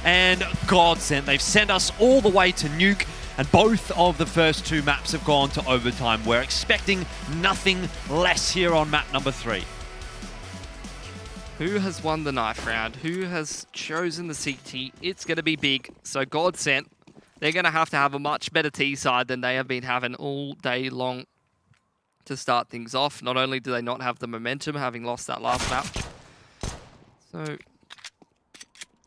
and GODSENT. They've sent us all the way to Nuke, and both of the first two maps have gone to overtime. We're expecting nothing less here on map number 3. Who has won the knife round? Who has chosen the CT? It's going to be big. So GODSENT, they're going to have a much better T side than they have been having all day long to start things off. Not only do they not have the momentum, having lost that last map. So,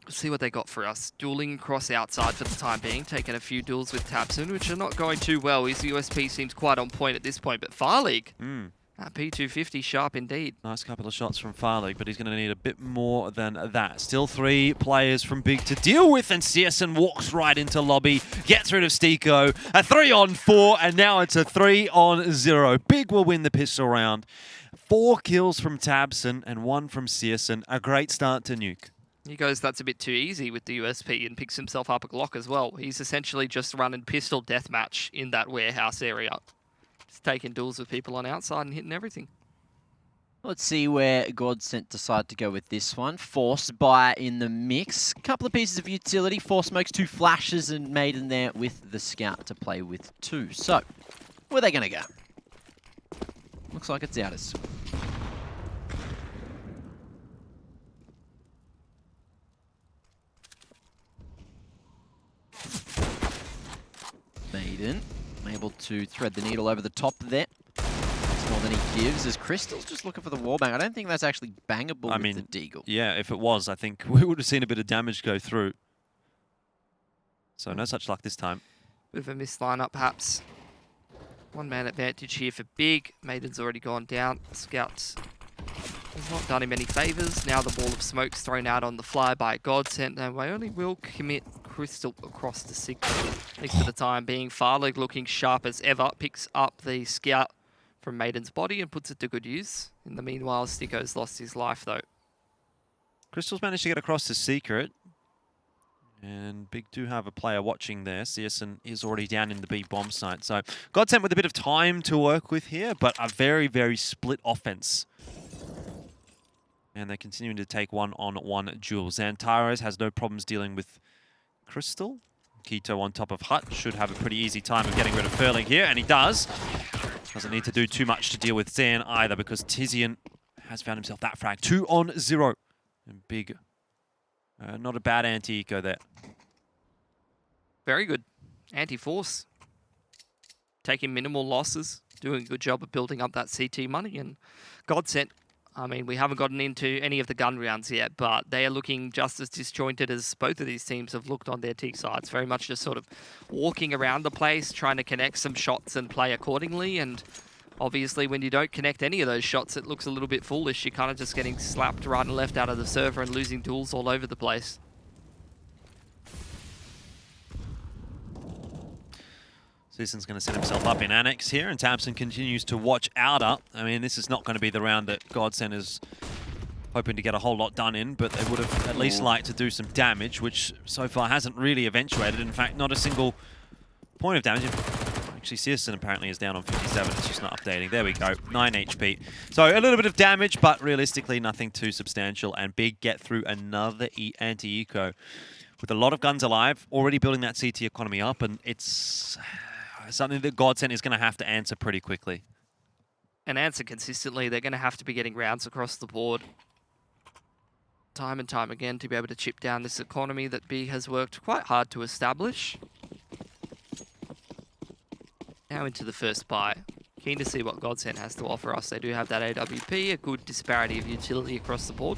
let's see what they got for us. Dueling across outside for the time being. Taking a few duels with Tabson, which are not going too well. His USP seems quite on point at this point. But Farleague, that P250 sharp indeed. Nice couple of shots from Farleague, but he's going to need a bit more than that. Still 3 players from Big to deal with, and CSN walks right into lobby, gets rid of Stiko. A 3-on-4, and now it's a 3-on-0. Big will win the pistol round. 4 kills from Tabson and 1 from CSN. A great start to Nuke. He goes, that's a bit too easy with the USP, and picks himself up a Glock as well. He's essentially just running pistol deathmatch in that warehouse area. Just taking duels with people on outside and hitting everything. Let's see where GODSENT decide to go with this one. Force buy in the mix. A couple of pieces of utility. 4 smokes, 2 flashes, and Maiden there with the scout to play with 2. So, where are they going to go? Looks like it's outers. Maiden able to thread the needle over the top there. It's more than he gives as Crystal's just looking for the wallbang. I don't think that's actually bangable with the Deagle. Yeah, if it was, I think we would have seen a bit of damage go through. So no such luck this time. Bit of a missed lineup perhaps. 1-man advantage here for Big. Maiden's already gone down. Scouts has not done him any favours. Now the ball of smoke's thrown out on the fly by GODSENT, and we only will commit Crystal across the 6. At least for the time being. Farleague looking sharp as ever. Picks up the scout from Maiden's body and puts it to good use. In the meanwhile, Stiko's lost his life though. Crystal's managed to get across the secret. And Big do have a player watching there. CSN is already down in the B bomb site. So GODSENT with a bit of time to work with here, but a very, very split offense. And they're continuing to take 1-on-1 duels. Xantares has no problems dealing with Crystal. Quito on top of Hut should have a pretty easy time of getting rid of Furling here, and he does. Doesn't need to do too much to deal with Zan either, because Tizian has found himself that frag. 2-on-0. And Big, not a bad anti-eco there. Very good. Anti-force. Taking minimal losses. Doing a good job of building up that CT money. And GODSENT, I mean, we haven't gotten into any of the gun rounds yet, but they are looking just as disjointed as both of these teams have looked on their T sides. Very much just sort of walking around the place, trying to connect some shots and play accordingly. And obviously, when you don't connect any of those shots, it looks a little bit foolish. You're kind of just getting slapped right and left out of the server and losing duels all over the place. CSN's going to set himself up in Annex here, and Tabson continues to watch Outer. I mean, this is not going to be the round that GODSENT is hoping to get a whole lot done in, but they would have at least liked to do some damage, which so far hasn't really eventuated. In fact, not a single point of damage. Actually, CSN apparently is down on 57. It's just not updating. There we go. 9 HP. So a little bit of damage, but realistically nothing too substantial. And Big get through another anti-eco. With a lot of guns alive, already building that CT economy up, and it's something that GODSENT is going to have to answer pretty quickly. And answer consistently. They're going to have to be getting rounds across the board. Time and time again to be able to chip down this economy that Big has worked quite hard to establish. Now into the first buy. Keen to see what GODSENT has to offer us. They do have that AWP, a good disparity of utility across the board.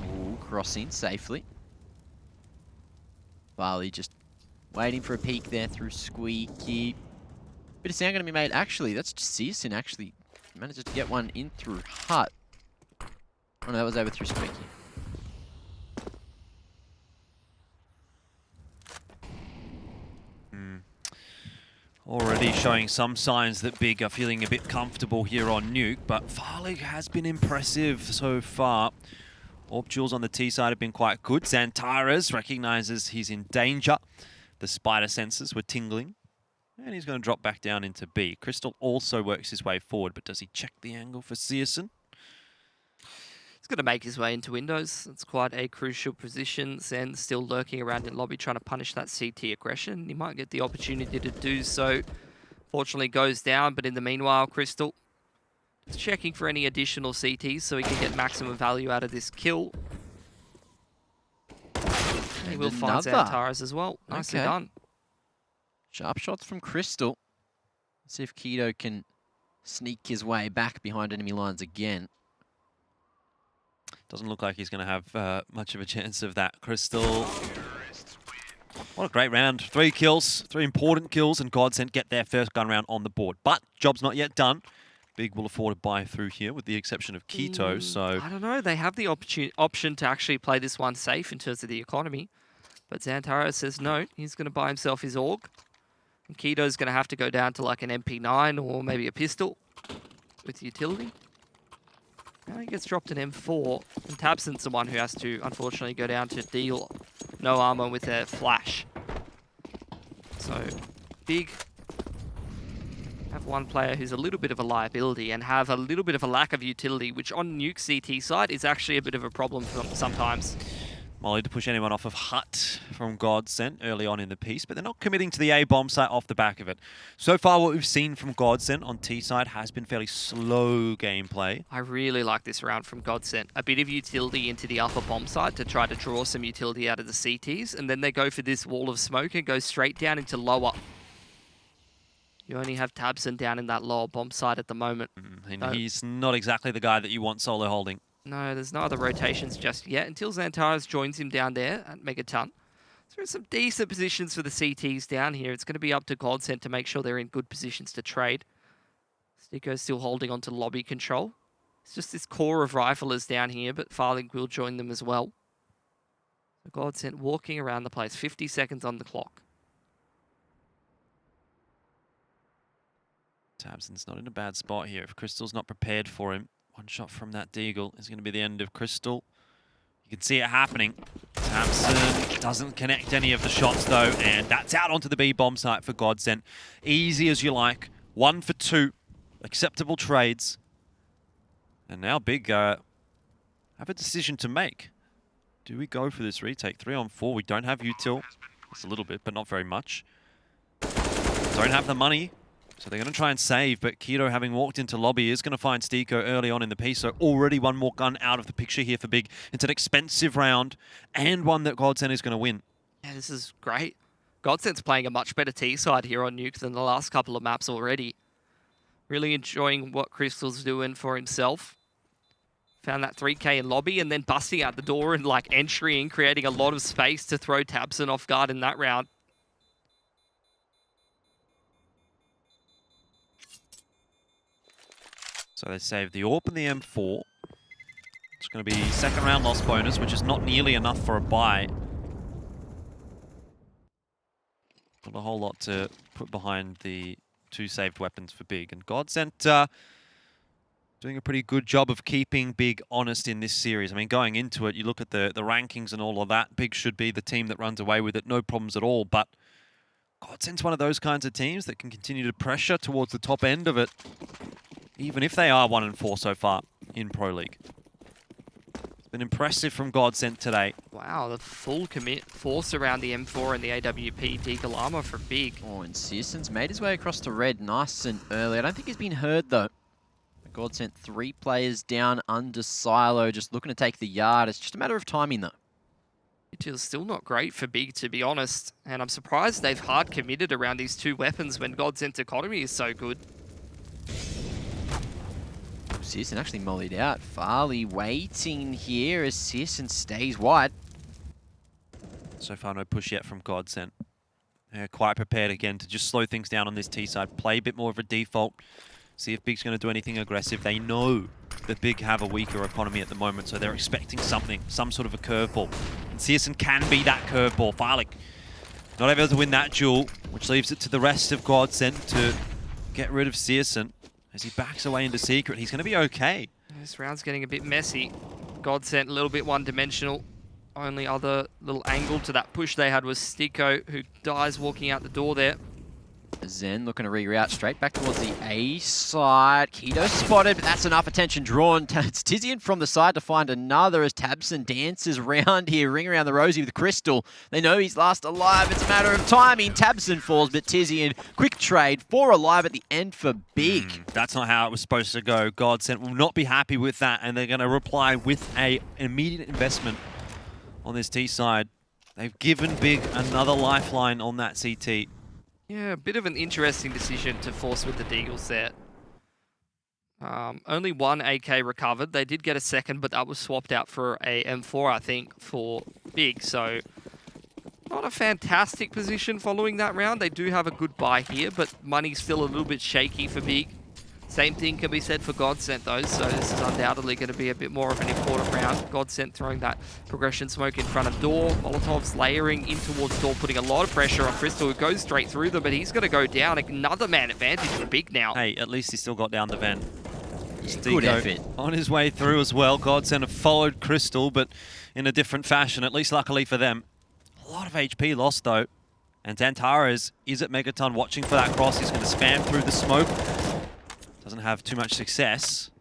Ooh, crossing safely. Farleague just waiting for a peek there through Squeaky. Bit of sound going to be made. Actually, that's just CSN actually manages to get one in through Hut. Oh no, that was over through Squeaky. Already showing some signs that Big are feeling a bit comfortable here on Nuke, but Farleague has been impressive so far. Orb duels on the T side have been quite good. Xantares recognizes he's in danger. The spider senses were tingling. And he's going to drop back down into B. Crystal also works his way forward, but does he check the angle for CSN? He's going to make his way into windows. It's quite a crucial position. Zen still lurking around in lobby trying to punish that CT aggression. He might get the opportunity to do so. Fortunately goes down, but in the meanwhile, Crystal is checking for any additional CTs so he can get maximum value out of this kill. He will find Xantares as well. Nicely done. Sharp shots from Crystal. Let's see if Keto can sneak his way back behind enemy lines again. Doesn't look like he's going to have much of a chance of that. Crystal. What a great round. 3 kills, 3 important kills, and GODSENT get their first gun round on the board. But job's not yet done. Big will afford a buy through here with the exception of Keto, so... I don't know. They have the option to actually play this one safe in terms of the economy. But Xantares says no. He's going to buy himself his AUG. And Keto's going to have to go down to like an MP9 or maybe a pistol with utility. Now he gets dropped an M4. And Tabson's the one who has to, unfortunately, go down to deal no armor with a flash. So, Big have one player who's a little bit of a liability and have a little bit of a lack of utility, which on Nuke CT side is actually a bit of a problem for them sometimes. Molly to push anyone off of Hut from GODSENT early on in the piece, but they're not committing to the A bomb site off the back of it. So far, what we've seen from GODSENT on T side has been fairly slow gameplay. I really like this round from GODSENT. A bit of utility into the upper bomb site to try to draw some utility out of the CTs, and then they go for this wall of smoke and go straight down into lower. You only have Tabson down in that lower bomb site at the moment. And he's not exactly the guy that you want solo holding. No, there's no other rotations just yet until Xantares joins him down there at Megaton. So there's some decent positions for the CTs down here. It's going to be up to GODSENT to make sure they're in good positions to trade. Stico's still holding on to lobby control. It's just this core of riflers down here, but Farling will join them as well. So GODSENT walking around the place. 50 seconds on the clock. Tabson's not in a bad spot here. If Crystal's not prepared for him, one shot from that Deagle is going to be the end of Crystal. You can see it happening. Tabson doesn't connect any of the shots though, and that's out onto the B bomb site for GODSENT. Easy as you like. 1 for 2. Acceptable trades. And now Big have a decision to make. Do we go for this retake? 3 on 4. We don't have util. It's a little bit, but not very much. Don't have the money. So they're going to try and save, but Keto, having walked into lobby, is going to find Stico early on in the piece. So already one more gun out of the picture here for Big. It's an expensive round and one that GODSENT is going to win. Yeah, this is great. GODSENT's playing a much better T side here on Nuke than the last couple of maps already. Really enjoying what Crystal's doing for himself. Found that 3K in lobby and then busting out the door and like entering, creating a lot of space to throw Tabson off guard in that round. So they save the AWP and the M4. It's going to be second round loss bonus, which is not nearly enough for a buy. Not a whole lot to put behind the 2 saved weapons for Big. And GODSENT doing a pretty good job of keeping Big honest in this series. I mean, going into it, you look at the rankings and all of that, Big should be the team that runs away with it, no problems at all. But GODSENT's one of those kinds of teams that can continue to pressure towards the top end of it, even if they are 1 and 4 so far in Pro League. It's been impressive from GODSENT today. Wow, the full commit force around the M4 and the AWP Deagle armor for Big. Oh, and Searson's made his way across to red nice and early. I don't think he's been heard though. GODSENT 3 players down under Silo, just looking to take the yard. It's just a matter of timing though. It is still not great for Big, to be honest. And I'm surprised they've hard committed around these 2 weapons when GODSENT's economy is so good. Searson actually mollied out. Farley waiting here as Searson stays wide. So far, no push yet from GODSENT. They're quite prepared again to just slow things down on this T side. Play a bit more of a default. See if Big's going to do anything aggressive. They know that Big have a weaker economy at the moment, so they're expecting something, some sort of a curveball. And Searson can be that curveball. Farley not able to win that duel, which leaves it to the rest of GODSENT to get rid of Searson. As he backs away into secret, he's going to be okay. This round's getting a bit messy. GODSENT a little bit one-dimensional. Only other little angle to that push they had was Stico, who dies walking out the door there. Zen looking to reroute straight back towards the A side. Kido spotted, but that's enough attention drawn. It's Tizian from the side to find another as Tabson dances around here, ring around the rosy with Crystal. They know he's last alive. It's a matter of timing. Tabson falls, but Tizian, quick trade, 4 alive at the end for Big. That's not how it was supposed to go. GODSENT will not be happy with that, and they're going to reply with an immediate investment on this T side. They've given Big another lifeline on that CT. Yeah, a bit of an interesting decision to force with the Deagles there. Only one AK recovered. They did get a second, but that was swapped out for a M4, I think, for Big. So, not a fantastic position following that round. They do have a good buy here, but money's still a little bit shaky for Big. Same thing can be said for GODSENT though, so this is undoubtedly going to be a bit more of an important round. GODSENT throwing that progression smoke in front of door. Molotov's layering in towards door, putting a lot of pressure on Crystal, who goes straight through them, but he's going to go down. Another man advantage for Big now. Hey, at least he still got down the vent. Yeah, good effort. On his way through as well. GODSENT have followed Crystal, but in a different fashion, at least luckily for them. A lot of HP lost though. And Xantares is at Megaton watching for that cross. He's going to spam through the smoke. Doesn't have too much success,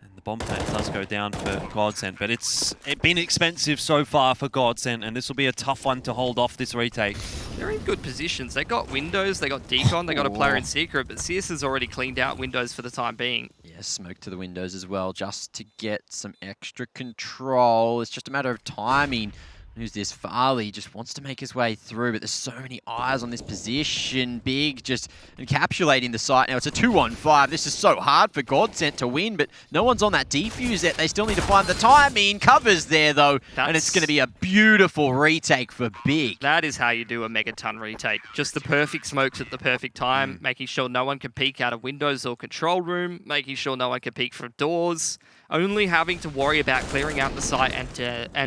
and the bomb plant does go down for GODSENT, but it's been expensive so far for GODSENT, and this will be a tough one to hold off this retake. They're in good positions. They got windows, they got decon, they got a player in secret, but CS has already cleaned out windows for the time being. Yeah, smoke to the windows as well, just to get some extra control. It's just a matter of timing. Who's this? Farley just wants to make his way through, but there's so many eyes on this position. Big just encapsulating the site. Now it's a 2-1-5. This is so hard for GODSENT to win, but no one's on that defuse yet. They still need to find the timing. Covers there though, and it's going to be a beautiful retake for Big. That is how you do a megaton retake. Just the perfect smokes at the perfect time, making sure no one can peek out of windows or control room, making sure no one can peek from doors. Only having to worry about clearing out the site and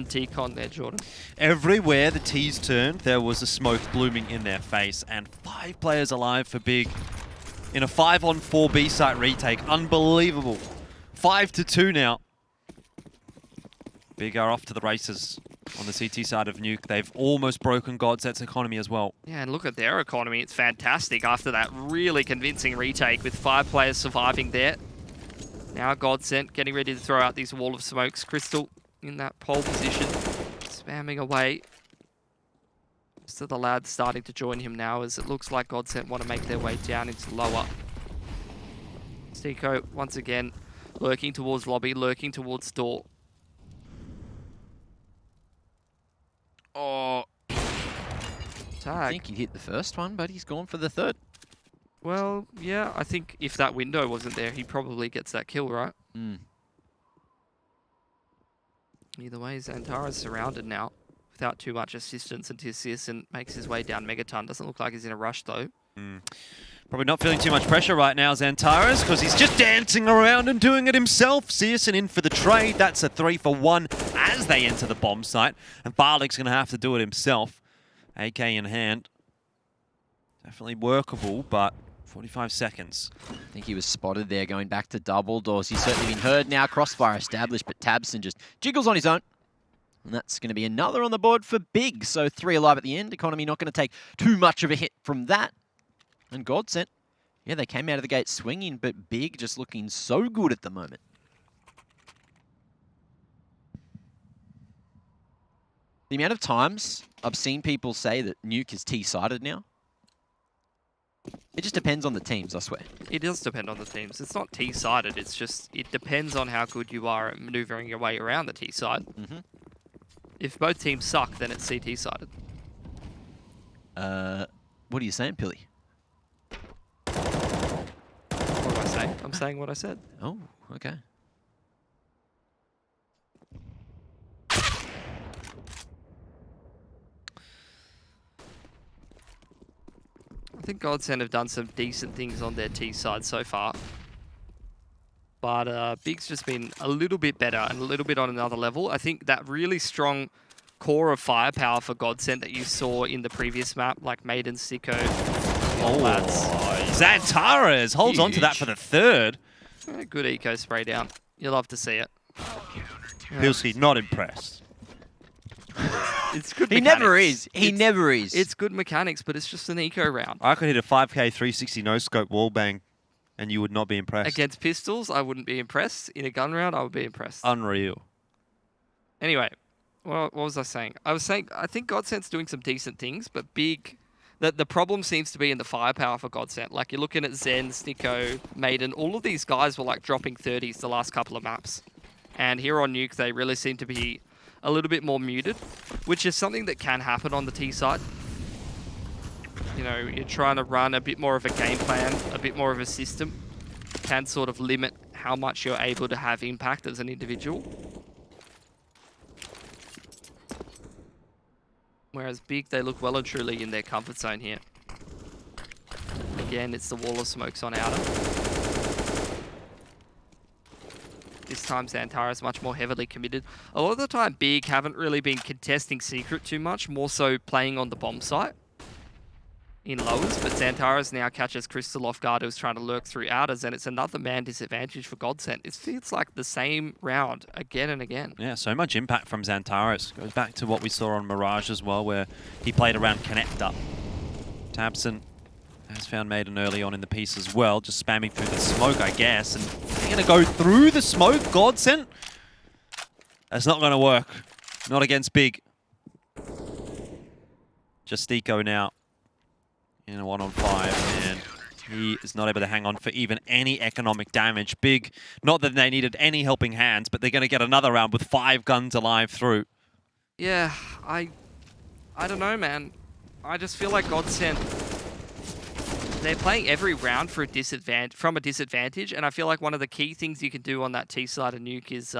decon there, Jordan. Everywhere the T's turned, there was a smoke blooming in their face, and 5 players alive for Big in a 5-on-4 B site retake. Unbelievable. 5-2 now. Big are off to the races on the CT side of Nuke. They've almost broken GODSENT's economy as well. Yeah, and look at their economy. It's fantastic after that really convincing retake with 5 players surviving there. Now GODSENT getting ready to throw out these wall of smokes. Crystal in that pole position, spamming away. So the lads starting to join him now as it looks like GODSENT want to make their way down into lower. Stico once again lurking towards lobby, lurking towards door. Oh, tag. I think he hit the first one, but he's gone for the third. Well, yeah, I think if that window wasn't there, he probably gets that kill, right? Either way, Xantares surrounded now without too much assistance until CSN makes his way down Megaton. Doesn't look like he's in a rush, though. Probably not feeling too much pressure right now, Xantares, because he's just dancing around and doing it himself. CSN in for the trade. That's a 3-for-1 as they enter the bomb site. And Barlik's going to have to do it himself. AK in hand. Definitely workable, but 45 seconds. I think he was spotted there going back to double doors. He's certainly been heard now. Crossfire established, but Tabson just jiggles on his own. And that's going to be another on the board for Big. So 3 alive at the end. Economy not going to take too much of a hit from that. And GODSENT, yeah, they came out of the gate swinging, but Big just looking so good at the moment. The amount of times I've seen people say that Nuke is T-sided now, it just depends on the teams, I swear. It does depend on the teams. It's not T-sided, it's just, it depends on how good you are at maneuvering your way around the T-side. If both teams suck, then it's CT-sided. What are you saying, Pilly? What am I saying? I'm saying what I said. Oh, okay. I think GODSENT have done some decent things on their T side so far. But Big's just been a little bit better and a little bit on another level. I think that really strong core of firepower for GODSENT that you saw in the previous map, like Maiden, Sicko, all that. Xantares holds on to that for the third. Good eco spray down. You love to see it. Pilsky not impressed. It's good He mechanics. never is. He It's- never is. It's good mechanics, but it's just an eco round. I could hit a 5K 360 no-scope wall bang, and you would not be impressed. Against pistols, I wouldn't be impressed. In a gun round, I would be impressed. Unreal. Anyway, what was I saying? I was saying I think GODSENT's doing some decent things, but big. The problem seems to be in the firepower for GODSENT. Like you're looking at Zen, Snicko, Maiden. All of these guys were like dropping 30s the last couple of maps, and here on Nuke they really seem to be a little bit more muted, which is something that can happen on the T side. You know, you're trying to run a bit more of a game plan, a bit more of a system, can sort of limit how much you're able to have impact as an individual. Whereas Big, they look well and truly in their comfort zone here. Again, it's the wall of smokes on outer. This time Xantara's much more heavily committed. A lot of the time Big haven't really been contesting secret too much, more so playing on the bomb site in lowers, but Xantara's now catches Crystal off guard who's trying to lurk through outers, and it's another man disadvantage for GODSENT. It feels like the same round again and again. Yeah, so much impact from Xantaras. Goes back to what we saw on Mirage as well, where he played around connector. Tabson has found Maiden early on in the piece as well, just spamming through the smoke, I guess. And they're going to go through the smoke, GODSENT? That's not going to work. Not against Big. Justico now in a 1-on-5, and he is not able to hang on for even any economic damage. Big, not that they needed any helping hands, but they're going to get another round with 5 guns alive through. Yeah, I don't know, man. I just feel like GODSENT, they're playing every round for from a disadvantage, and I feel like one of the key things you can do on that T side of Nuke is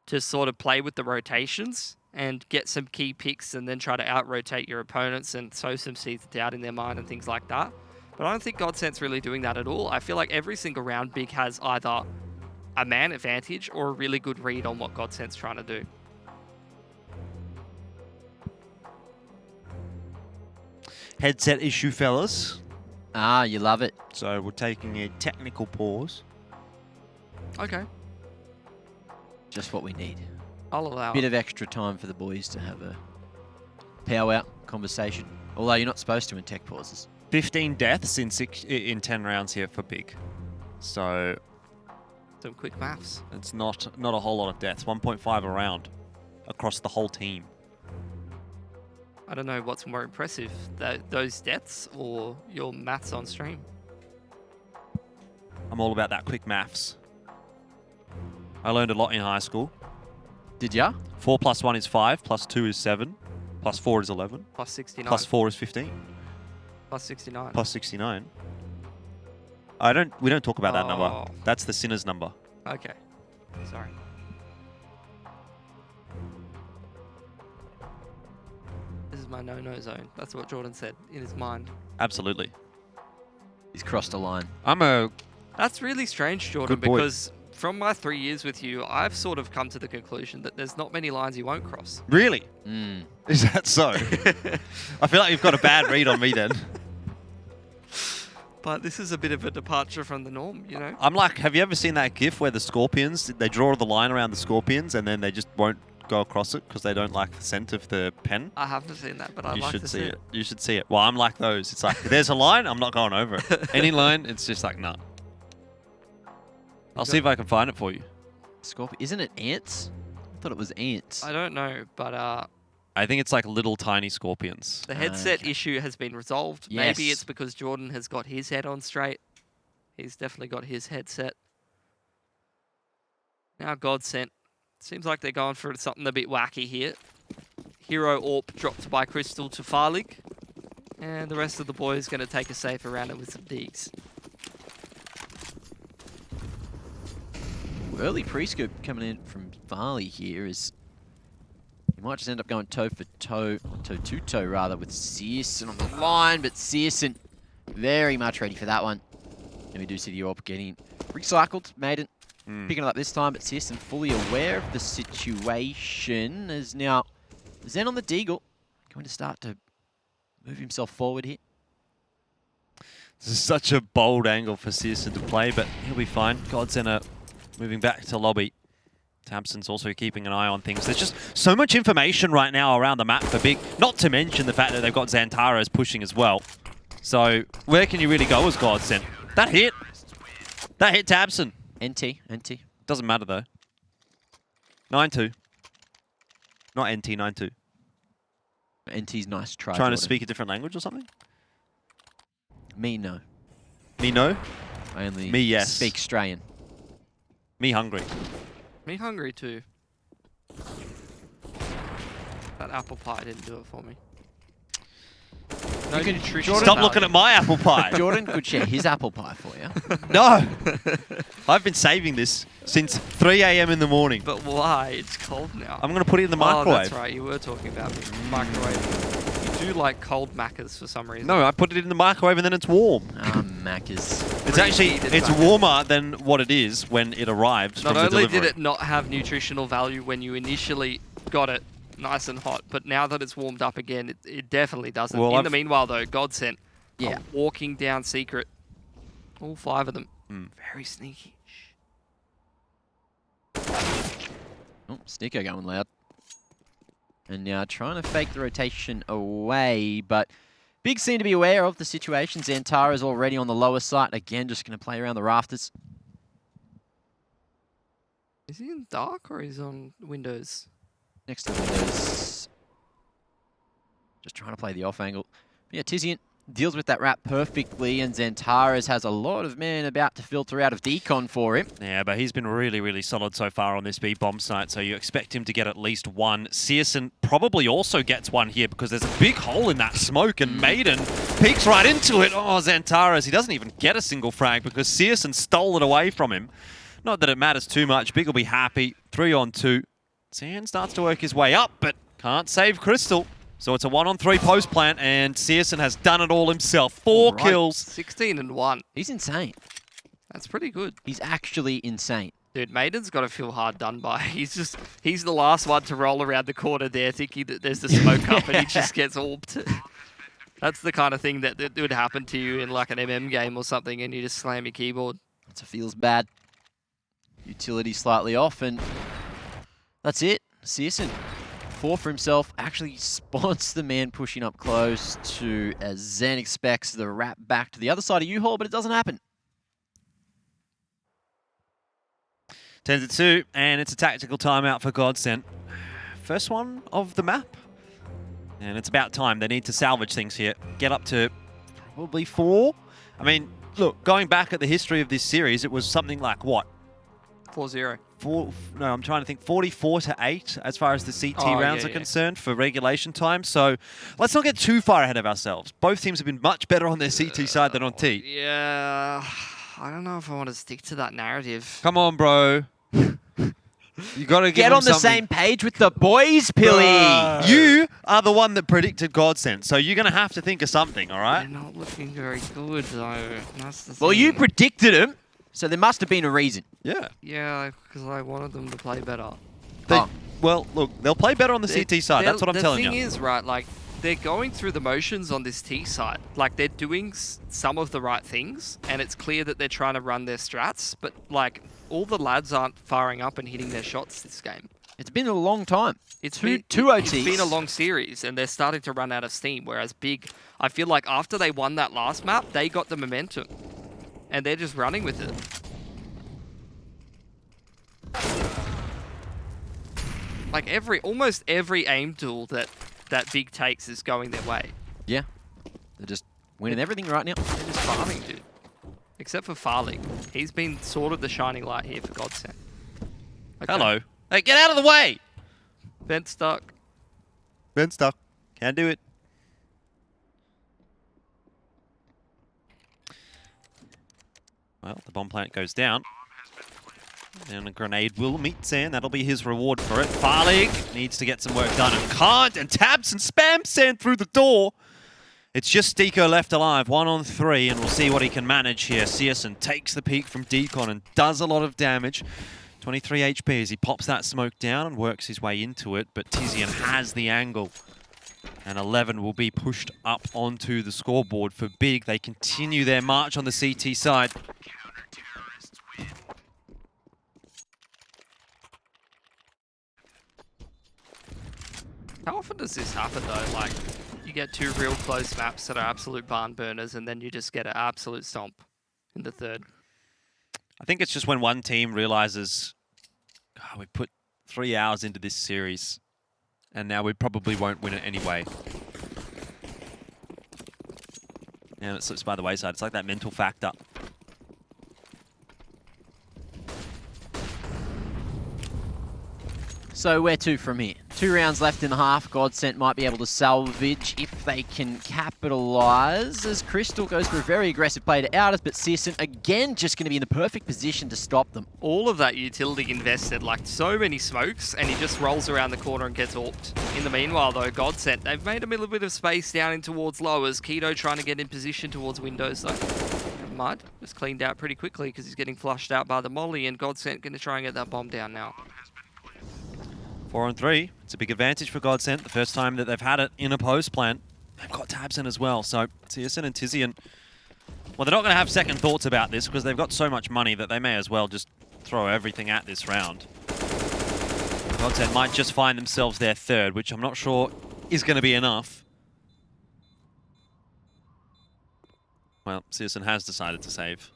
to sort of play with the rotations and get some key picks and then try to out-rotate your opponents and sow some seeds of doubt in their mind and things like that. But I don't think GODSENT's really doing that at all. I feel like every single round Big has either a man advantage or a really good read on what GODSENT's trying to do. Headset issue, fellas. Ah, you love it. So we're taking a technical pause. Okay, Just what we need. I'll allow Bit it. of extra time for the boys to have a powwow conversation. Although you're not supposed to in tech pauses. 15 deaths in 10 rounds here for Big. So Some quick maths. it's not a whole lot of deaths. 1.5 a round across the whole team. I don't know what's more impressive, those deaths or your maths on stream. I'm all about that quick maths. I learned a lot in high school. Did ya? 4 + 1 is 5, +2 is 7, +4 is 11, Plus 69. +4 is 15, Plus 69. +69. We don't talk about that number. Oh. That's the sinner's number. Okay. Sorry. This is my no-no zone. That's what Jordan said in his mind. Absolutely. He's crossed a line. That's really strange, Jordan, Good boy. because from my 3 years with you, I've sort of come to the conclusion that there's not many lines you won't cross. Really? Mm. Is that so? I feel like you've got a bad read on me then. But this is a bit of a departure from the norm, you know? I'm like, have you ever seen that GIF where the scorpions, they draw the line around the scorpions and then they just won't go across it because they don't like the scent of the pen? I haven't seen that, but I'd You like should to see see it. You should see it. Well, I'm like those. It's like, there's a line, I'm not going over it. Any line, it's just like, nah. I'll see if I can find it for you. Scorpion. Isn't it ants? I thought it was ants. I don't know, but I think it's like little tiny scorpions. the headset Okay. issue has been resolved. Yes. Maybe it's because Jordan has got his head on straight. He's definitely got his headset. Now GODSENT. Seems like they're going for something a bit wacky here. Hero AWP dropped by Crystal to Farlig. And the rest of the boys going to take a safer round with some digs. Early pre-scoop coming in from Farley here is... He might just end up going toe-for-toe, or toe-to-toe rather, with Searson on the line, but Searson very much ready for that one. And we do see the AWP getting recycled. Maiden picking it up this time, but Searson fully aware of the situation. Is now Zen on the Deagle, going to start to move himself forward here. This is such a bold angle for Searson to play, but he'll be fine. GODSENT are moving back to lobby. Tabson's also keeping an eye on things. There's just so much information right now around the map for Big, not to mention the fact that they've got Xantaras pushing as well. So where can you really go as GODSENT? That hit Tabson. NT. Doesn't matter though. 9-2. Not NT, 9-2. NT's nice try. Trying Jordan. to speak a different language or something? Me, no. Me, no? I only Me, yes. speak Australian. Me, hungry. Me hungry too. That apple pie didn't do it for me. No You can- nutrition Jordan- Stop value. looking at my apple pie. Jordan could share his apple pie for you. No! I've been saving this since 3 a.m. in the morning. But why? It's cold now. I'm going to put it in the Oh, microwave. that's right. You were talking about microwave. You do like cold macas for some reason. No, I put it in the microwave and then it's warm. Macca's. It's actually, Preheated it's macas. warmer than what it is when it arrives Not from the only delivery. did it not have nutritional value when you initially got it nice and hot, but now that it's warmed up again, it definitely doesn't. Well, In the meanwhile, though, GODSENT Yeah. are walking down secret. All 5 of them. Mm. Very sneaky. Oh, Sneaker going loud. And now trying to fake the rotation away, but Big seem to be aware of the situation. Xantara's already on the lower side. Again, just going to play around the rafters. Is he in dark or is he on windows? Next to the windows. Just trying to play the off angle. But yeah, Tizian deals with that wrap perfectly, and Xantaras has a lot of men about to filter out of decon for him. Yeah, but he's been really, really solid so far on this B bomb site, so you expect him to get at least one. Searson probably also gets one here because there's a big hole in that smoke, and Maiden peeks right into it. Oh, Xantaras, he doesn't even get a single frag because Searson stole it away from him. Not that it matters too much. Big will be happy. 3-on-2. Zan starts to work his way up, but can't save Crystal. So it's a 1-on-3 post plant, and Searson has done it all himself. 4 Right. kills. 16 and 1. He's insane. That's pretty good. He's actually insane. Dude, Maiden's got to feel hard done by. He's the last one to roll around the corner there thinking that there's the smoke up and he just gets orbed. That's the kind of thing that would happen to you in like an MM game or something and you just slam your keyboard. It feels bad. Utility slightly off, and that's it. Searson, 4 for himself, actually spots the man pushing up close to, as Zen expects, the wrap back to the other side of U-Haul, but it doesn't happen. 10-2, and it's a tactical timeout for GODSENT. First one of the map. And it's about time. They need to salvage things here. Get up to probably 4. I mean, look, going back at the history of this series, it was something like what? 4-0. No, I'm trying to think 44-8 as far as the CT rounds are yeah. concerned for regulation time. So let's not get too far ahead of ourselves. Both teams have been much better on their CT side than on T. Yeah, I don't know if I want to stick to that narrative. Come on, bro. You got to Get on the same page with the boys, Pilly. You are the one that predicted GODSENT, so you're going to have to think of something, all They're right? not looking very good, though. That's the Well, thing. you predicted him, so there must have been a reason. Yeah. Yeah, because I wanted them to play better. Well, look, they'll play better on the CT side. That's what I'm telling The thing you. is, right, like, they're going through the motions on this T side. Like, they're doing some of the right things, and it's clear that they're trying to run their strats, but, like, all the lads aren't firing up and hitting their shots this game. It's been a long time. It's Two It's OTs. been a long series, and they're starting to run out of steam, whereas Big, I feel like after they won that last map, they got the momentum, and they're just running with it. Like almost every aim tool that Big takes is going their way. Yeah. They're just winning everything right now. They're just farming, dude. Except for Farley. He's been sort of the shining light here for GODSENT. Okay. Hello. Hey, get out of the way! Vent stuck. Ben stuck. Can't do it. Well, the bomb plant goes down. And a grenade will meet Zan. That'll be his reward for it. Farlig needs to get some work done and can't. And tabs and spams Zan through the door. It's just Deco left alive. 1-on-3, and we'll see what he can manage here. Searson takes the peak from Decon and does a lot of damage. 23 HP as he pops that smoke down and works his way into it. But Tizian has the angle. And 11 will be pushed up onto the scoreboard for Big. They continue their march on the CT side. How often does this happen though? Like, you get two real close maps that are absolute barn burners, and then you just get an absolute stomp in the third. I think it's just when one team realizes, oh, we put 3 hours into this series, and now we probably won't win it anyway. And it slips by the wayside. It's like that mental factor. So where to from here? 2 rounds left in the half. GODSENT might be able to salvage if they can capitalise. As Crystal goes for a very aggressive play to Outers, but CSGO again just going to be in the perfect position to stop them. All of that utility invested, like so many smokes, and he just rolls around the corner and gets AWP'd. In the meanwhile though, GODSENT, they've made a little bit of space down in towards lowers. Keto trying to get in position towards windows though. Mud was cleaned out pretty quickly because he's getting flushed out by the molly, and GODSENT going to try and get that bomb down now. 4 on 3. It's a big advantage for GODSENT. The first time that they've had it in a post plant. They've got tabs in as well. So CSGO and Tizian, well, they're not going to have second thoughts about this because they've got so much money that they may as well just throw everything at this round. GODSENT might just find themselves their third, which I'm not sure is going to be enough. Well, CSGO has decided to save.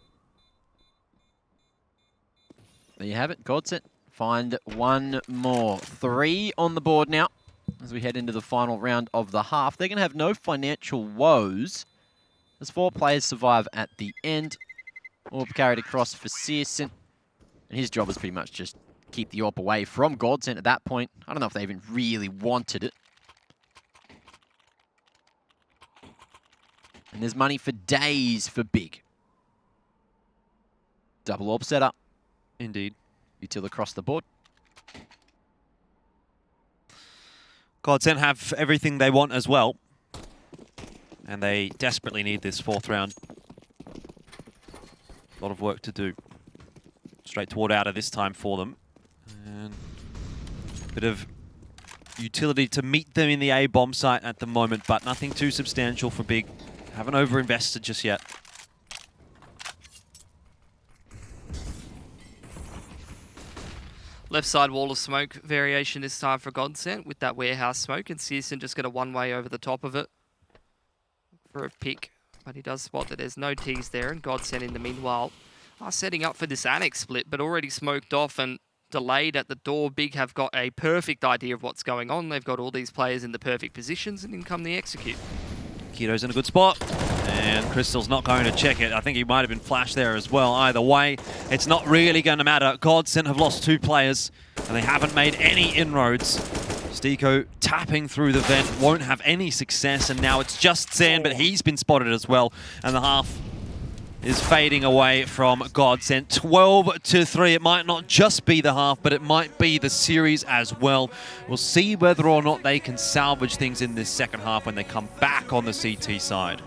There you have it. GODSENT find one more. 3 on the board now as we head into the final round of the half. They're going to have no financial woes as 4 players survive at the end. Orb carried across for CSGO, and his job was pretty much just keep the AWP away from GODSENT at that point. I don't know if they even really wanted it. And there's money for days for Big. Double AWP setup. Indeed. Util across the board. GODSENT have everything they want as well. And they desperately need this 4th round. A lot of work to do. Straight toward outer this time for them. And a bit of utility to meet them in the A bomb site at the moment, but nothing too substantial for Big. Haven't over-invested just yet. Left side wall of smoke variation this time for GODSENT with that warehouse smoke, and CSGO just got a one-way over the top of it for a pick. But he does spot that there's no T's there, and GODSENT in the meanwhile are setting up for this annex split, but already smoked off and delayed at the door. Big have got a perfect idea of what's going on. They've got all these players in the perfect positions, and in come the execute. Keto's in a good spot, and Crystal's not going to check it. I think he might have been flashed there as well. Either way, it's not really going to matter. GODSENT have lost 2 players, and they haven't made any inroads. Stiko tapping through the vent, won't have any success, and now it's just Zan, but he's been spotted as well, and the half is fading away from GODSENT. 12-3. It might not just be the half, but it might be the series as well. We'll see whether or not they can salvage things in this second half when they come back on the CT side.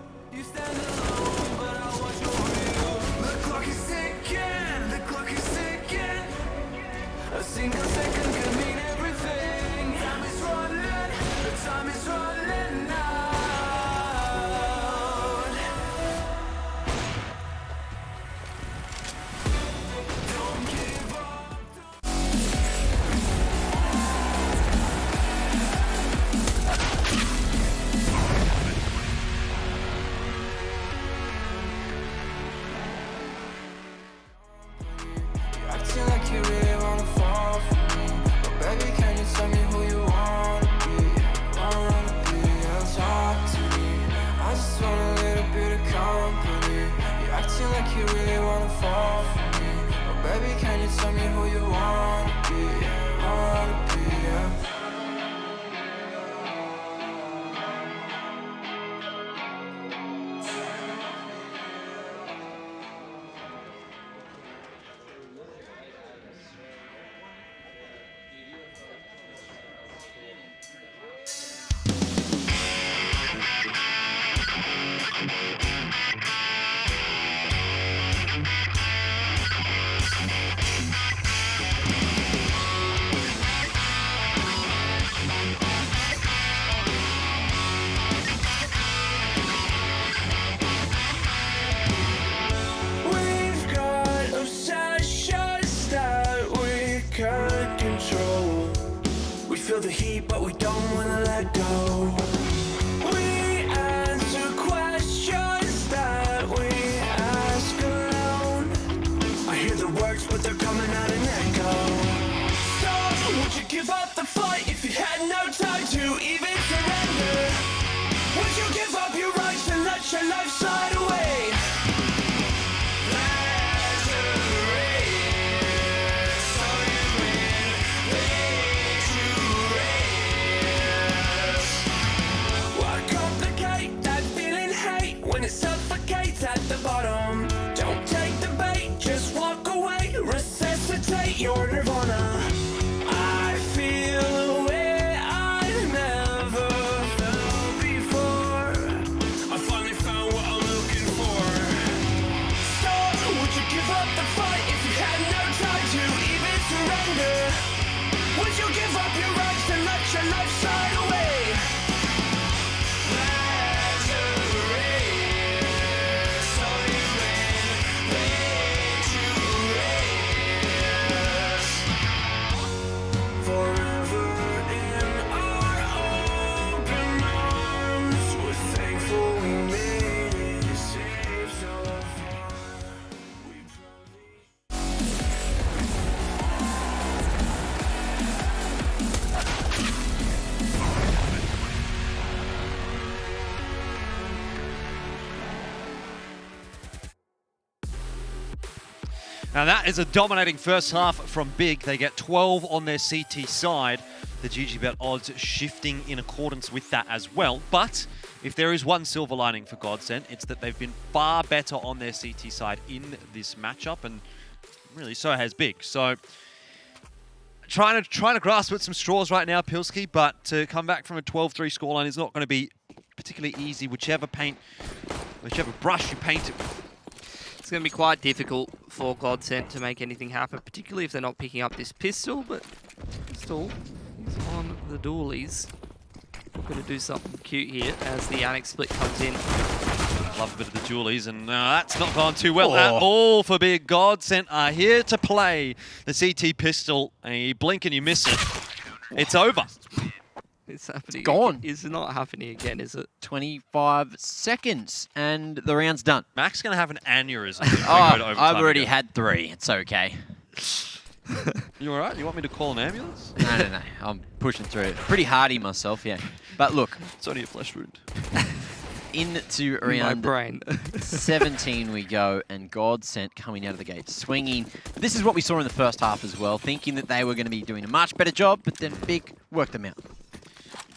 Feel the heat, but we don't wanna let let go. We answer questions that we ask alone. I hear the words, but they're coming out an echo. So, would you give up the fight if you had no time to even surrender? Would you give up your rights and let your life slide away? There's a race, so you win victories. Why complicate that feeling hate when it suffocates at the bottom? Don't take the bait, just walk away, resuscitate your nirvana. I feel a way I've never felt before. I finally found what I'm looking for. So, would you give up the fight if you had no time to even surrender? Would you give up your rights and let your life slide away? There's a race, so you win victories. Forever in our open arms, we're thankful we made it safe so far. We probably Now that is a dominating first half from Big. They get 12 on their CT side. The GGBet odds shifting in accordance with that as well. But if there is one silver lining for GODSENT, it's that they've been far better on their CT side in this matchup, and really so has Big. So trying to grasp at some straws right now, Pilski, but to come back from a 12-3 scoreline is not going to be particularly easy. Whichever brush you paint it with. It's going to be quite difficult for GODSENT to make anything happen, particularly if they're not picking up this pistol, but Pistol is on the dualies. Going to do something cute here as the Annex split comes in. Love a bit of the dualies, and that's not gone too well at all for Big. GODSENT are here to play the CT pistol, and you blink and you miss it. It's over. It's happening. gone. It's not happening again, is it? 25 seconds, and the round's done. Mac's going to have an aneurysm. if we Oh, go to overtime I've already again. had 3. It's okay. You all right? You want me to call an ambulance? No. I'm pushing through it. Pretty hardy myself, yeah. But look, It's only a flesh wound. into My round brain. 17 we go, and GODSENT coming out of the gate swinging. This is what we saw in the first half as well, thinking that they were going to be doing a much better job, but then Big worked them out.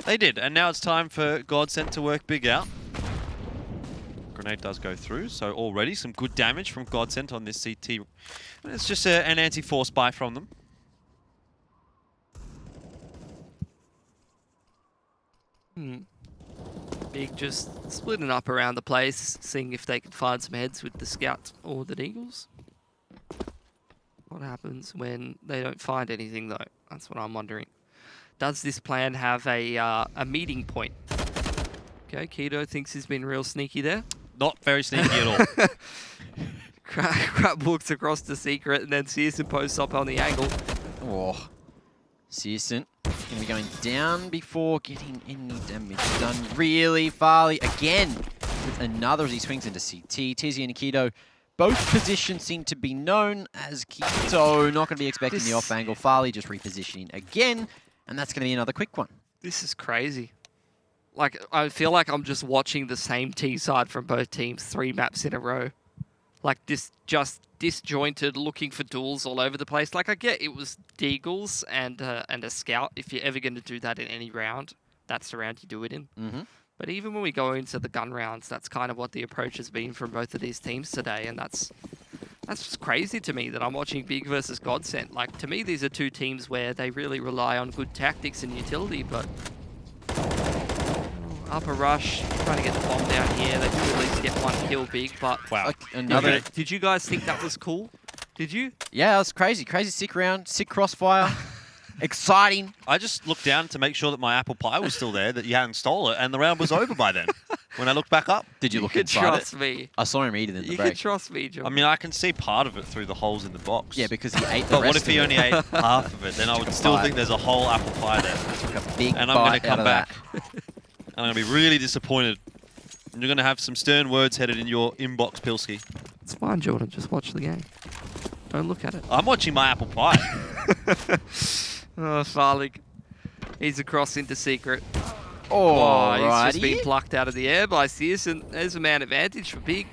They did, and now it's time for GODSENT to work Big out. Grenade does go through, so already some good damage from GODSENT on this CT. And it's just an anti-force buy from them. Big just splitting up around the place, seeing if they can find some heads with the Scout or the Eagles. What happens when they don't find anything, though? That's what I'm wondering. Does this plan have a meeting point? Okay, Keto thinks he's been real sneaky there. Not very sneaky at all. Crab looks across the secret, and then Searson posts up on the angle. Oh, Searson going to be going down before getting any damage done. Really, Farley again with another as he swings into CT. Tizzy and Keto, both positions seem to be known as Keto. Not going to be expecting the off angle. Farley just repositioning again, and that's going to be another quick one. This is crazy. Like, I feel like I'm just watching the same T side from both teams 3 maps in a row. Like, this just disjointed, looking for duels all over the place. Like, I get it was Deagles and a Scout. If you're ever going to do that in any round, that's the round you do it in. But even when we go into the gun rounds, that's kind of what the approach has been from both of these teams today. And that's just crazy to me that I'm watching Big versus GODSENT. Like, to me, these are 2 teams where they really rely on good tactics and utility, but... Upper rush, trying to get the bomb down here. They do at least get 1 kill, Big, but... Wow. Another. Did you guys think that was cool? Did you? Yeah, that was crazy. Crazy sick round, sick crossfire. Exciting. I just looked down to make sure that my apple pie was still there, that you hadn't stole it, and the round was over by then. when I looked back up. Did you look can inside trust it? me. I saw him eat it in the You break. can trust me, John. I mean, I can see part of it through the holes in the box. Yeah, because he ate the But rest what if he of only it. ate half of it? Then I Took would a still bite. think there's a whole apple pie there. Took a big And I'm going to bite out come of back. that. And I'm going to be really disappointed. And you're going to have some stern words headed in your inbox, Pilsky. It's fine, Jordan. Just watch the game. Don't look at it. I'm watching my apple pie. Oh, Farlig. He's across into secret. Oh, He's just been plucked out of the air by Sears, and there's a man advantage for Big.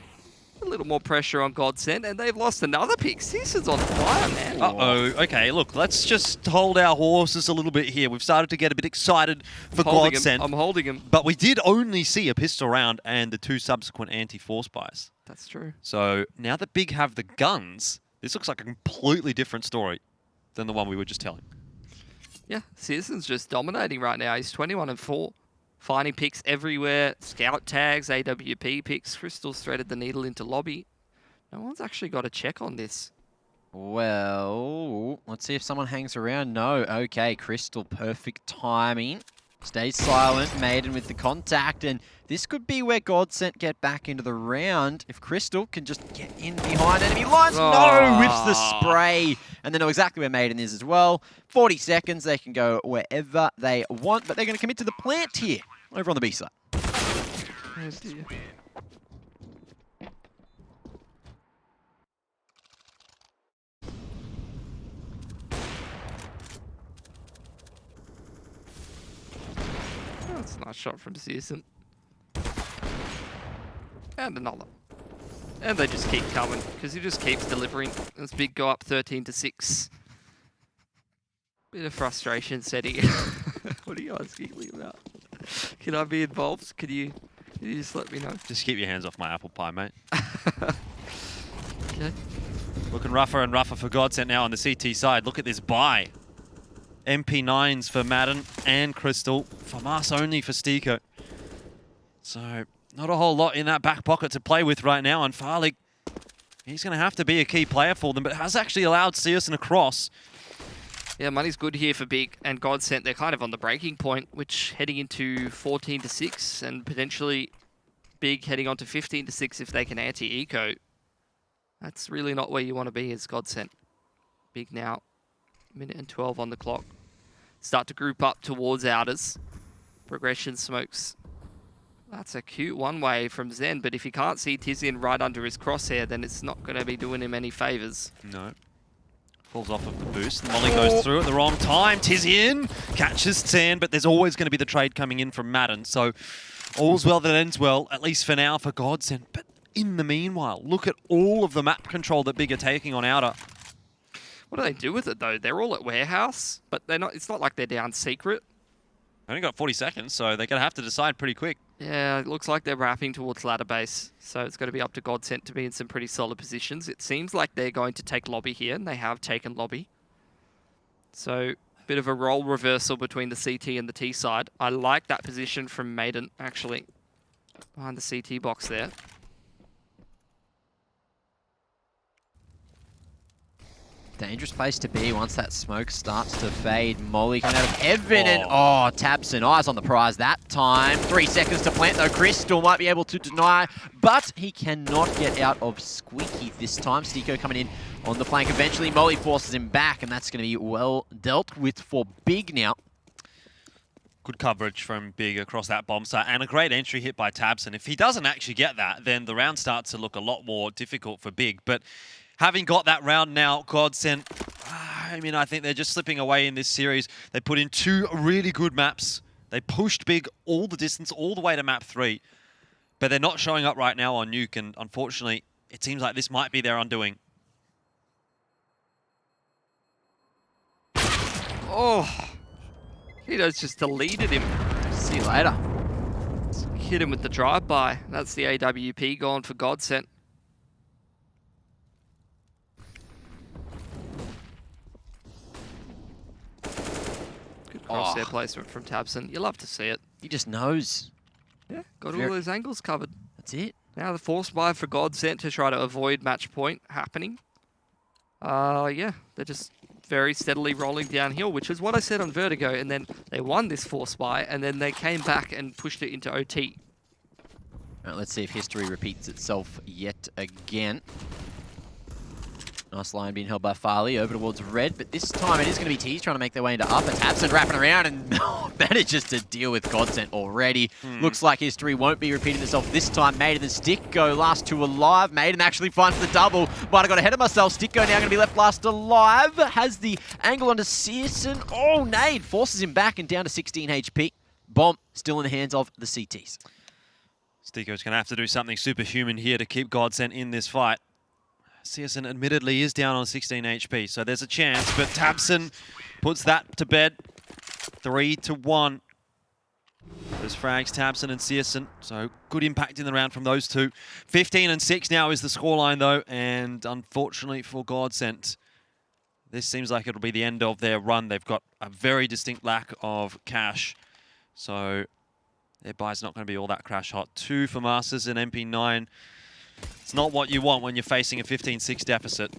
A little more pressure on GODSENT, and they've lost another pick. Searson's on fire, man. Uh-oh. Okay, look, let's just hold our horses a little bit here. We've started to get a bit excited for GODSENT. I'm holding him. But we did only see a pistol round and the 2 subsequent anti-force buys. That's true. So now that Big have the guns, this looks like a completely different story than the one we were just telling. Yeah, Searson's just dominating right now. He's 21-4. Finding picks everywhere. Scout tags, AWP picks. Crystal's threaded the needle into lobby. No one's actually got a check on this. Well, let's see if someone hangs around. No. Okay, Crystal, perfect timing. Stays silent, Maiden with the contact, and this could be where GODSENT get back into the round if Crystal can just get in behind enemy lines. No, whips the spray, and they know exactly where Maiden is as well. 40 seconds, they can go wherever they want, but they're going to commit to the plant here, over on the B side. Oh dear. That's a nice shot from Searson. And another. And they just keep coming, because he just keeps delivering. This Big go up 13-6. Bit of frustration setting. What are you guys giggling about? Can I be involved? Can you just let me know? Just keep your hands off my apple pie, mate. Okay. Looking rougher and rougher for GODSENT now on the CT side. Look at this buy. MP9s for Madden and Crystal. From us only for Stiko. So, not a whole lot in that back pocket to play with right now. And Farlig, he's going to have to be a key player for them, but has actually allowed Searson across. Yeah, money's good here for Big and GODSENT. They're kind of on the breaking point, which heading into 14-6 and potentially Big heading on to 15-6 if they can anti-eco. That's really not where you want to be as GODSENT. Big now, minute and 12 on the clock. Start to group up towards outers. Progression smokes. That's a cute one-way from Zen, but if he can't see Tizian right under his crosshair, then it's not going to be doing him any favours. No. Falls off of the boost. The Molly goes through at the wrong time. Tizian catches 10, but there's always going to be the trade coming in from Madden. So all's well that ends well, at least for now for GODSENT. But in the meanwhile, look at all of the map control that Big are taking on Outer. What do they do with it, though? They're all at warehouse, but they're not. It's not like they're down secret. Only got 40 seconds, so they're going to have to decide pretty quick. Yeah, it looks like they're wrapping towards ladder base, so it's going to be up to GODSENT to be in some pretty solid positions. It seems like they're going to take lobby here, and they have taken lobby. So, bit of a role reversal between the CT and the T side. I like that position from Maiden, actually, behind the CT box there. Dangerous place to be once that smoke starts to fade. Molly coming out of heaven and Tabson, eyes on the prize that time. 3 seconds to plant though. Crystal might be able to deny, but he cannot get out of Squeaky this time. Stiko coming in on the flank eventually. Molly forces him back, and that's going to be well dealt with for Big now. Good coverage from Big across that bomb site, and a great entry hit by Tabson. If he doesn't actually get that, then the round starts to look a lot more difficult for Big. But having got that round now, GODSENT, I mean, I think they're just slipping away in this series. They put in 2 really good maps. They pushed Big all the distance, all the way to map 3. But they're not showing up right now on Nuke, and unfortunately, it seems like this might be their undoing. Oh, Hito's just deleted him. See you later. Hit him with the drive-by. That's the AWP gone for GODSENT. Crosshair placement from Tabson. You love to see it. He just knows. Yeah, got all those angles covered. That's it. Now the force buy for GODSENT to try to avoid match point happening. Yeah, they're just very steadily rolling downhill, which is what I said on Vertigo, and then they won this force buy, and then they came back and pushed it into OT. All right, let's see if history repeats itself yet again. Nice line being held by Farley over towards red, but this time it is going to be T's trying to make their way into upper. Tabson wrapping around and manages to deal with GODSENT already. Looks like history won't be repeating itself this time. Maiden and Sticko last two alive. Maiden actually finds the double. Might have got ahead of myself. Sticko now going to be left last alive. Has the angle onto Searson. Oh, nade. Forces him back and down to 16 HP. Bomb still in the hands of the CTs. Sticko's going to have to do something superhuman here to keep GODSENT in this fight. Searson admittedly is down on 16 HP, so there's a chance, but Tabson puts that to bed. 3-1. There's frags, Tabson and Searson, so good impact in the round from those two. 15-6 now is the scoreline though, and unfortunately for GODSENT, this seems like it'll be the end of their run. They've got a very distinct lack of cash, so their buy's not going to be all that crash hot. 2 for Masters and MP9. It's not what you want when you're facing a 15-6 deficit.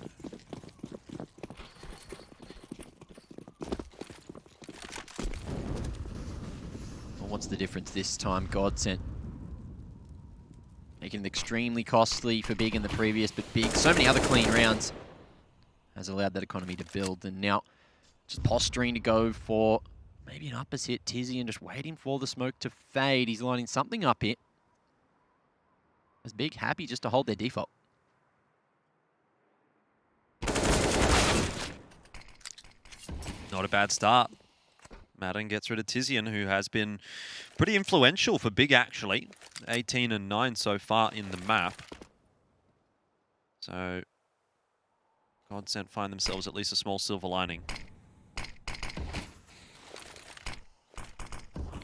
Well, what's the difference this time? GODSENT making it extremely costly for Big in the previous, but Big, so many other clean rounds, has allowed that economy to build. And now just posturing to go for maybe an uppers hit. Tizzy and just waiting for the smoke to fade. He's lining something up here. Is Big happy just to hold their default? Not a bad start. Madden gets rid of Tizian, who has been pretty influential for Big, actually. 18-9 so far in the map. So GODSENT find themselves at least a small silver lining.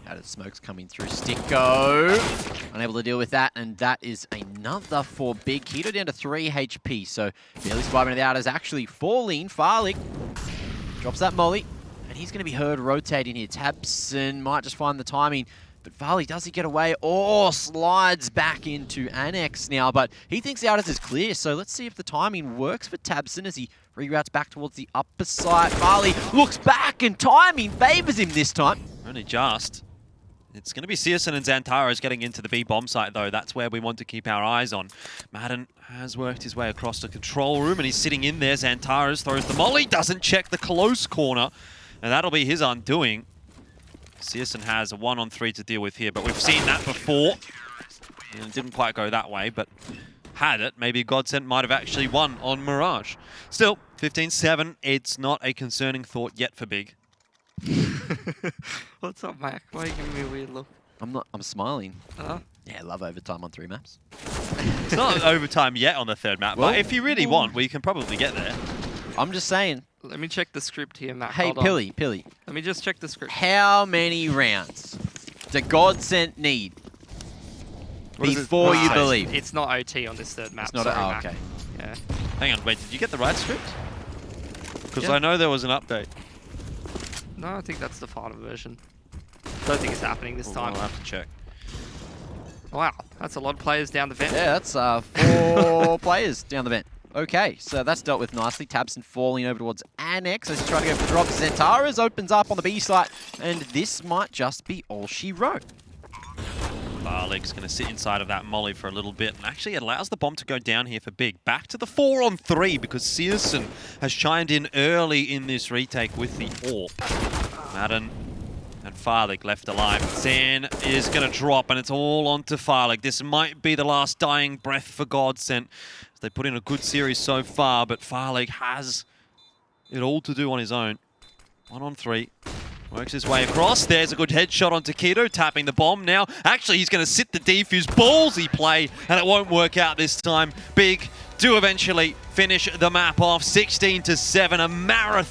Out of smokes coming through. Sticko unable to deal with that, and that is another for Big. Keto down to 3 HP, so barely surviving the outers, actually falling. Farley drops that molly, and he's going to be heard rotating here. Tabson might just find the timing, but Farley, does he get away? Or slides back into Annex now, but he thinks the outers is clear, so let's see if the timing works for Tabson as he reroutes back towards the upper side. Farley looks back, and timing favors him this time. Only just. It's going to be Searson and Xantaras getting into the B bomb site, though. That's where we want to keep our eyes on. Madden has worked his way across the control room, and he's sitting in there. Xantaras throws the molly, doesn't check the close corner, and that'll be his undoing. Searson has a 1-on-3 to deal with here, but we've seen that before. And it didn't quite go that way, but had it, maybe GODSENT might have actually won on Mirage. Still, 15-7, it's not a concerning thought yet for Big. What's up, Mac? Why are you giving me a weird look? I'm smiling. Huh? Yeah, I love overtime on 3 maps. It's not overtime yet on the 3rd map, Well, but if you really want, we can probably get there. I'm just saying. Let me check the script here, Mac. Hey, Hold on. Pilly. Let me just check the script. How many rounds do GODSENT need What does it before you say? believe? It's not OT on this 3rd map. It's not Sorry, oh, Mac. okay. Yeah. Hang on, wait, did you get the right script? Because Yeah. I know there was an update. No, I think that's the final version. Don't think it's happening this time. I'll have to check. Wow, that's a lot of players down the vent. Yeah, that's 4 players down the vent. Okay, so that's dealt with nicely. Tabson falling over towards Annex as he's trying to go for the drop. Xantaras opens up on the B site, and this might just be all she wrote. Barleg's going to sit inside of that molly for a little bit, and actually it allows the bomb to go down here for Big. Back to the 4-on-3 because Searson has chimed in early in this retake with the AWP. Madden and Farlig left alive. Zan is going to drop, and it's all onto Farlig. This might be the last dying breath for GODSENT. They put in a good series so far, but Farlig has it all to do on his own. 1-on-3. Works his way across. There's a good headshot onto Keto, tapping the bomb now. Actually, he's going to sit the defuse. Ballsy play, and it won't work out this time. Big do eventually finish the map off 16-7, a marathon.